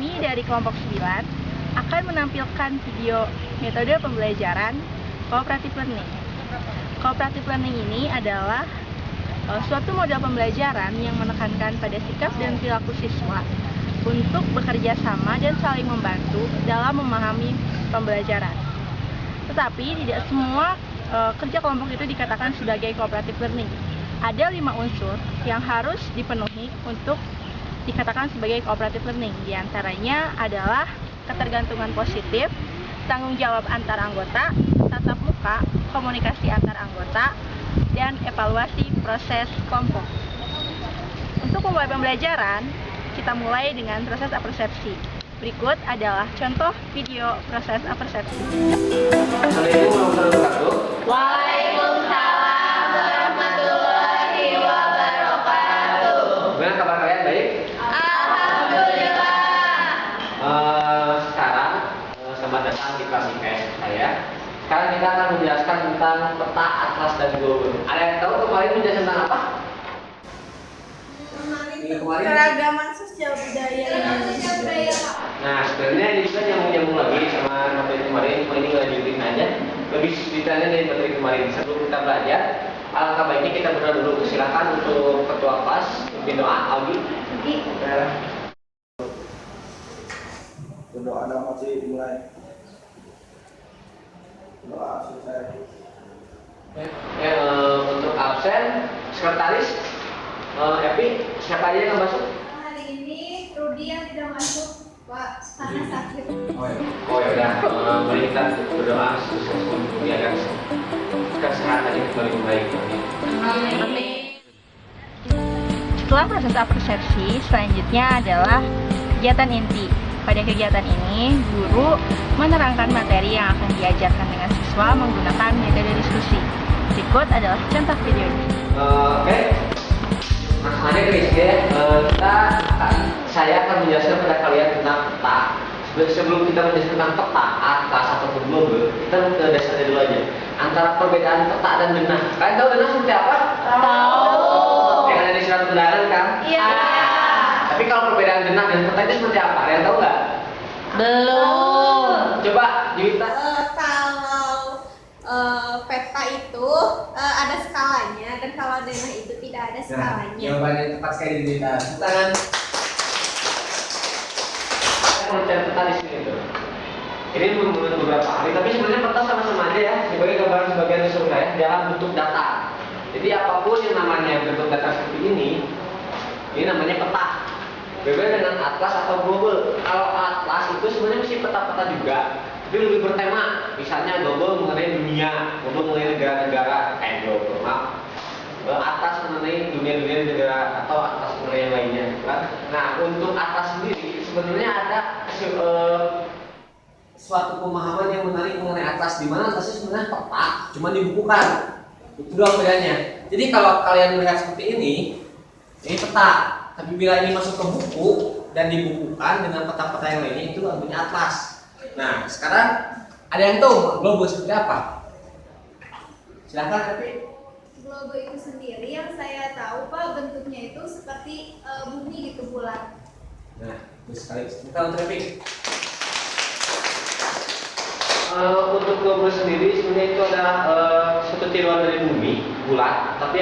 kami dari kelompok 9 akan menampilkan video metode pembelajaran cooperative learning. Cooperative learning ini adalah suatu model pembelajaran yang menekankan pada sikap dan perilaku siswa untuk bekerja sama dan saling membantu dalam memahami pembelajaran. Tetapi tidak semua kerja kelompok itu dikatakan sebagai cooperative learning. Ada 5 unsur yang harus dipenuhi untuk dikatakan sebagai cooperative learning. Di antaranya adalah ketergantungan positif, tanggung jawab antar anggota, tatap muka, komunikasi antar anggota, dan evaluasi proses kelompok. Untuk memulai pembelajaran, kita mulai dengan proses apersepsi. Berikut adalah contoh video proses apersepsi. Assalamualaikum warahmatullahi wabarakatuh. Waalaikumsalam warahmatullahi wabarakatuh. Gimana kabar kalian? Baik? Alhamdulillah. Sekarang selamat datang di kelas IPS saya. Sekarang kita akan menjelaskan tentang peta, atlas, dan global. Ada yang tahu kemarin menjelaskan tentang apa? Kemarin Keragaman sosial budaya Indonesia. Nah, sebenarnya ini juga nyambung lagi sama materi kemarin. Ini ngelanjutin aja lebih detailnya dari materi kemarin. Sebelum kita belajar, alangkah baiknya kita berdoa dulu. Silakan untuk ketua kelas pimpin doa. Algi. Berdoa dan masih dimulai. Doa selesai. Untuk absen, sekretaris, Epi, siapa aja yang masuk? Hari ini Rudi yang tidak masuk, Pak, karena sakit. Oh ya udah, mari kita berdoa agar kesehatannya kembali membaik. Amin. Setelah proses apersepsi, selanjutnya adalah kegiatan inti. Pada kegiatan ini, guru menerangkan materi yang akan diajarkan dengan siswa menggunakan metode diskusi. Berikut adalah contoh videonya. Oke, langsung aja guys ya. Saya akan menjelaskan pada kalian tentang peta. Sebelum kita menjelaskan tentang peta, atlas ataupun global, kita ke dasarnya dulu aja. Antara perbedaan peta dan denah. Kalian tahu denah seperti apa? Tahu. Yang ada di surat undangan kan? Iya. Tapi kalau perbedaan denah dan peta itu seperti apa? Kalian tahu nggak? Belum. Coba Juwita. Kalau peta itu ada skalanya, dan kalau denah itu tidak ada skalanya. Jawabannya tepat sekali Juwita. Tangan. Saya mau cari peta di sini tuh. Ini menurut beberapa ahli, tapi sebenarnya peta sama-sama aja ya, sebagai gambaran sebagian di survei dalam bentuk data. Jadi apapun yang namanya bentuk data seperti ini namanya peta. Berbeda dengan atlas atau global. Kalau atlas itu sebenarnya mesti peta-peta juga, tapi lebih bertema. Misalnya global mengenai dunia, global mengenai negara-negara, global, maaf. Atas mengenai dunia-dunia negara atau atas mengenai yang lainnya. Kan? Nah, untuk atas sendiri sebenarnya ada suatu pemahaman yang menarik mengenai atas, di mana atasnya sebenarnya peta, cuma dibukukan. Itu doang bedanya. Jadi kalau kalian melihat seperti ini peta. Tapi bila ini masuk ke buku dan dibukukan dengan peta-peta yang lainnya, itu namanya atlas. Nah, sekarang ada yang tahu global seperti apa? Silahkan, Epi. Globe itu sendiri yang saya tahu, Pak, bentuknya itu seperti bumi gitu, bulat. Nah, bagus sekali. Kita untuk Epi. Untuk global sendiri sebenarnya itu adalah suatu tiruan dari bumi bulat, tapi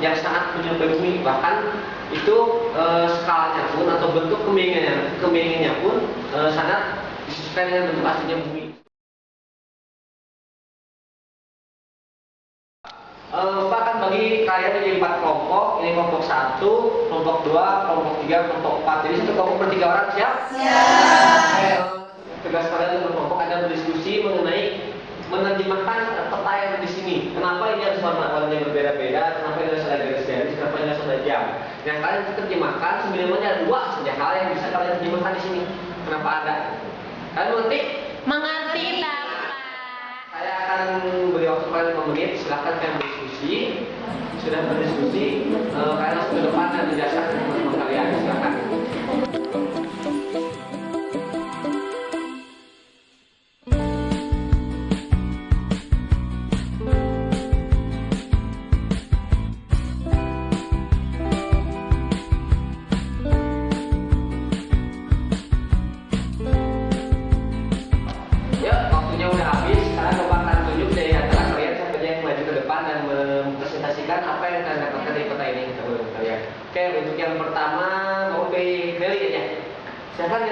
yang sangat menyerupai bumi. Bahkan itu skalanya pun atau bentuk kemiringannya pun sangat disesuaikan dengan bentuk aslinya bumi. Pak akan bagi kalian menjadi 4 kelompok. Ini kelompok 1, kelompok 2, kelompok 3, kelompok 4. Jadi satu kelompok per 3 orang, siap? Siap. Tugas kalian untuk kelompok ada berdiskusi mengenai menerjemahkan peta yang ada di sini. Kenapa ini harus warna-warnanya berbeda-beda? Kenapa ini harus ada garis-garis? Kenapa ini harus ada jam? Yang kalian terjemahkan sebenarnya ada 2 saja hal yang bisa kalian terjemahkan di sini. Kenapa ada? Kalian mengerti? Mengerti, Pak. Saya akan beri waktu kalian 5 menit. Silahkan kalian berdiskusi. Sudah berdiskusi, kalian langsung ke depan dan menjelaskan ke teman-teman kalian. Silahkan.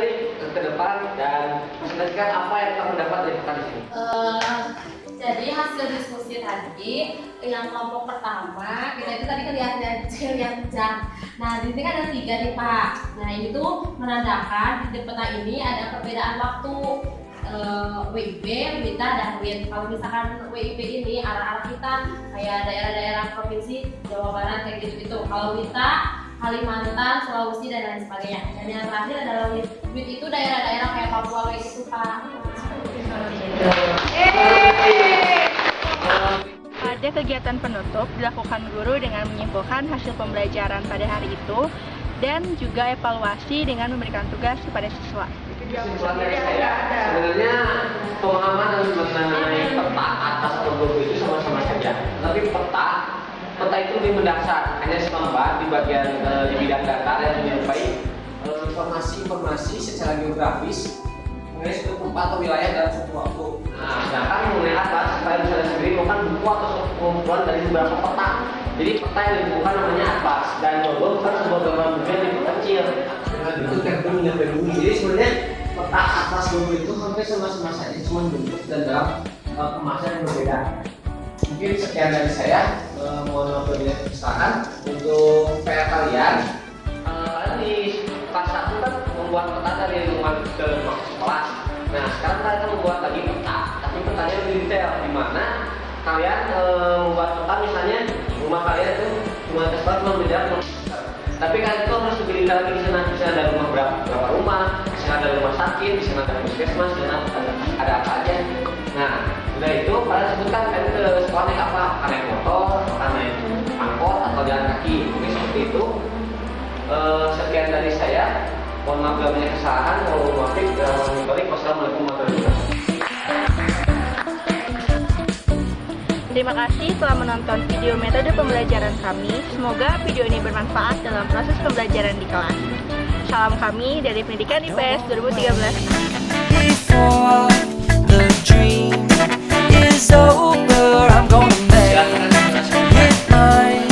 kembali ke depan dan presentasikan apa yang kamu dapat dari kita di sini. Jadi hasil diskusi tadi yang kelompok pertama kita itu tadi lihat jam. Nah di sini kan ada 3 nih Pak. Nah ini tuh menandakan di peta ini ada perbedaan waktu WIB, WITA, dan WIT. Kalau misalkan WIB ini arah-arah kita kayak daerah-daerah provinsi Jawa Barat kayak gitu-gitu. Kalau WITA Kalimantan, Sulawesi dan lain sebagainya. Dan yang terakhir adalah WIT. WIT itu daerah-daerah kayak Papua kayak gitu Pak. Pada kegiatan penutup dilakukan guru dengan menyimpulkan hasil pembelajaran pada hari itu dan juga evaluasi dengan memberikan tugas kepada siswa. Kesimpulan dari saya, sebenarnya pemahaman mengenai peta atas atau logo itu sama-sama saja. Tapi peta itu lebih mendasar, hanya selembar di bagian di bidang data yang menyerupai informasi secara geografis mengenai suatu tempat atau wilayah dalam suatu waktu. Nah, sedangkan mengenai atas, saya bisa sendiri merupakan buku atau kumpulan dari beberapa peta. Jadi peta yang dibutuhkan namanya atlas dan logo bukan sebuah gambar bumi yang kecil. Dengan bentuk yang menyampai bumi. Jadi sebenarnya peta atlas logo itu hampir sama-sama saja, cuma bentuk dan dalam kemasan yang berbeda. Mungkin sekian dari saya. Mohon maaf bila kesalahan. Untuk PR kalian, di kelas 1 kan membuat peta dari rumah ke rumah sekolah. Nah, sekarang kalian membuat lagi peta, tapi petanya lebih detail, di mana kalian membuat peta misalnya rumah kalian itu rumah sekolah cuma beda. Tapi kalian itu harus lebih detail lagi di sana. Bisa ada rumah berapa rumah, bisa ada rumah sakit, bisa ada puskesmas, bisa ada apa aja. Nah, udah itu kalian sebutkan kalian ke sekolah naik apa? Naik motor, naik angkot atau jalan kaki. Mungkin seperti itu. Sekian dari saya. Mohon maaf bila banyak kesalahan. Wassalamualaikum warahmatullahi wabarakatuh. Terima kasih telah menonton video metode pembelajaran kami. Semoga video ini bermanfaat dalam proses pembelajaran di kelas. Salam kami dari Pendidikan IPS 2013. Before the dream is over, I'm gonna make it mine.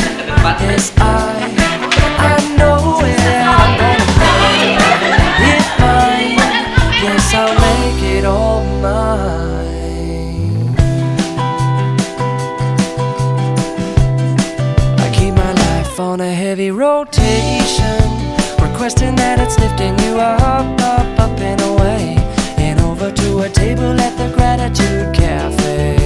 Yes, I know it. I'm gonna make it mine. Yes, I'll make it all mine. I keep my life on a heavy rotation, requesting that it's lifting you up, up, up and away, and over to a table at the Gratitude Cafe.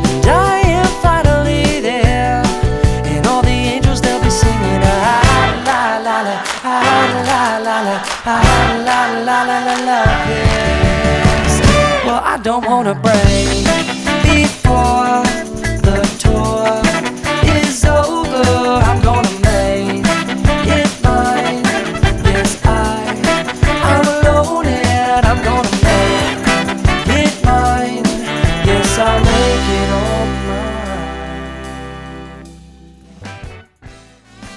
And I am finally there, and all the angels they'll be singing ah la la la, ah la la la, ah la la la la la. Yes. Well, I don't wanna break before